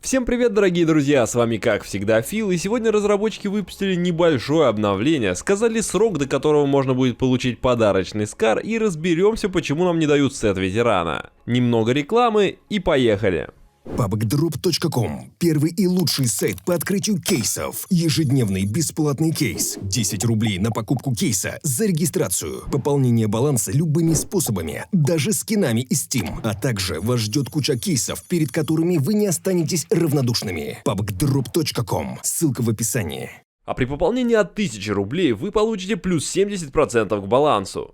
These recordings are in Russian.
Всем привет, дорогие друзья, с вами как всегда Фил, и сегодня разработчики выпустили небольшое обновление, сказали срок, до которого можно будет получить подарочный скар, и разберемся, почему нам не дают сет ветерана. Немного рекламы и поехали. PubgDrop.com – первый и лучший сайт по открытию кейсов. Ежедневный бесплатный кейс. 10 рублей на покупку кейса за регистрацию. Пополнение баланса любыми способами, даже скинами из Steam. А также вас ждет куча кейсов, перед которыми вы не останетесь равнодушными. PubgDrop.com. Ссылка в описании. А при пополнении от 1000 рублей вы получите плюс 70% к балансу.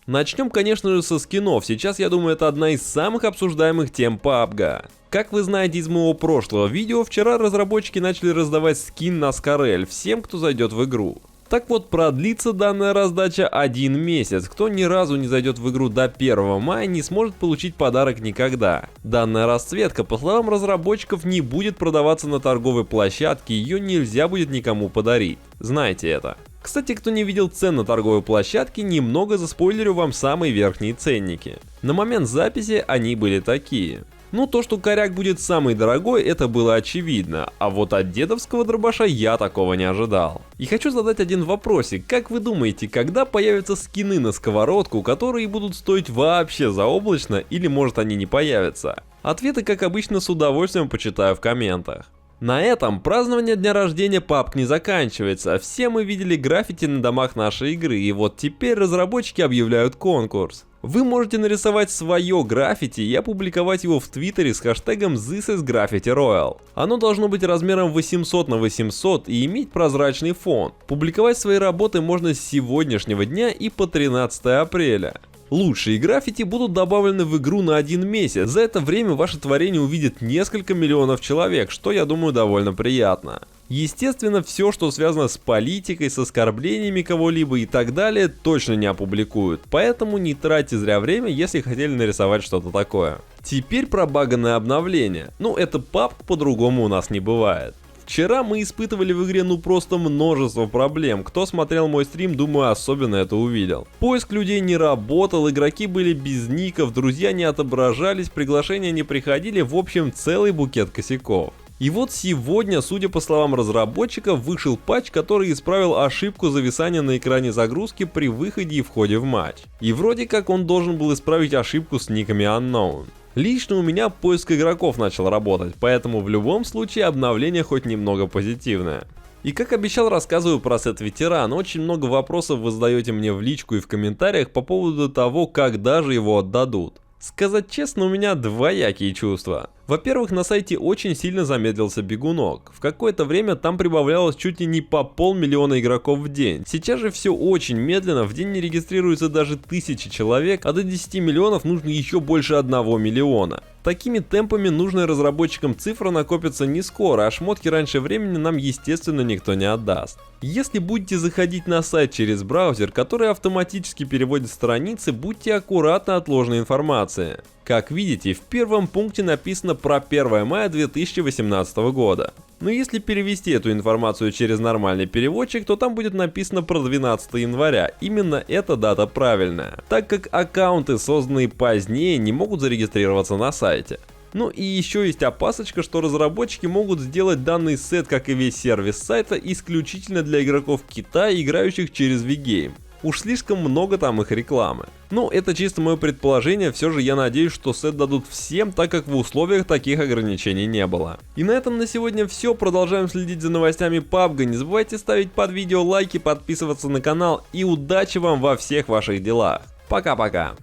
Начнем, конечно же, со скинов. Сейчас, я думаю, это одна из самых обсуждаемых тем PUBG. Как вы знаете из моего прошлого видео, вчера разработчики начали раздавать скин на Скарель всем, кто зайдет в игру. Так вот, продлится данная раздача 1 месяц. Кто ни разу не зайдет в игру до 1 мая, не сможет получить подарок никогда. Данная расцветка, по словам разработчиков, не будет продаваться на торговой площадке, ее нельзя будет никому подарить. Знайте это. Кстати, кто не видел цен на торговой площадке, немного заспойлерю вам самые верхние ценники. На момент записи они были такие. Ну, то, что коряк будет самый дорогой, это было очевидно, а вот от дедовского дробаша я такого не ожидал. И хочу задать один вопросик: как вы думаете, когда появятся скины на сковородку, которые будут стоить вообще заоблачно, или может они не появятся? Ответы, как обычно, с удовольствием почитаю в комментах. На этом празднование дня рождения PUBG не заканчивается. Все мы видели граффити на домах нашей игры, и вот теперь разработчики объявляют конкурс. Вы можете нарисовать свое граффити и опубликовать его в Твиттере с хэштегом ThisIsGraffitiRoyal. Оно должно быть размером 800 на 800 и иметь прозрачный фон. Публиковать свои работы можно с сегодняшнего дня и по 13 апреля. Лучшие граффити будут добавлены в игру на 1 месяц. За это время ваше творение увидит несколько миллионов человек, что, я думаю, довольно приятно. Естественно, все, что связано с политикой, с оскорблениями кого-либо и так далее, точно не опубликуют. Поэтому не тратьте зря время, если хотели нарисовать что-то такое. Теперь про баганное обновление. Ну, это PUBG, по-другому у нас не бывает. Вчера мы испытывали в игре просто множество проблем. Кто смотрел мой стрим, думаю, особенно это увидел. Поиск людей не работал, игроки были без ников, друзья не отображались, приглашения не приходили, в общем, целый букет косяков. И вот сегодня, судя по словам разработчиков, вышел патч, который исправил ошибку зависания на экране загрузки при выходе и входе в матч. И вроде как он должен был исправить ошибку с никами Unknown. Лично у меня поиск игроков начал работать, поэтому в любом случае обновление хоть немного позитивное. И как обещал, рассказываю про сет ветеран. Очень много вопросов вы задаете мне в личку и в комментариях по поводу того, когда же его отдадут. Сказать честно, у меня двоякие чувства. Во-первых, на сайте очень сильно замедлился бегунок. В какое-то время там прибавлялось чуть ли не по 500 000 игроков в день. Сейчас же все очень медленно, в день не регистрируется даже 1000 человек, а до 10 миллионов нужно еще больше 1 миллиона. Такими темпами нужная разработчикам цифра накопится не скоро, а шмотки раньше времени нам, естественно, никто не отдаст. Если будете заходить на сайт через браузер, который автоматически переводит страницы, будьте аккуратны от ложной информации. Как видите, в первом пункте написано про 1 мая 2018 года. Но если перевести эту информацию через нормальный переводчик, то там будет написано про 12 января. Именно эта дата правильная, так как аккаунты, созданные позднее, не могут зарегистрироваться на сайте. Ну и еще есть опасочка, что разработчики могут сделать данный сет, как и весь сервис сайта, исключительно для игроков Китая, играющих через VGame. Уж слишком много там их рекламы. Ну, это чисто мое предположение, все же я надеюсь, что сет дадут всем, так как в условиях таких ограничений не было. И на этом на сегодня все, продолжаем следить за новостями PUBG, не забывайте ставить под видео лайки, подписываться на канал и удачи вам во всех ваших делах. Пока-пока.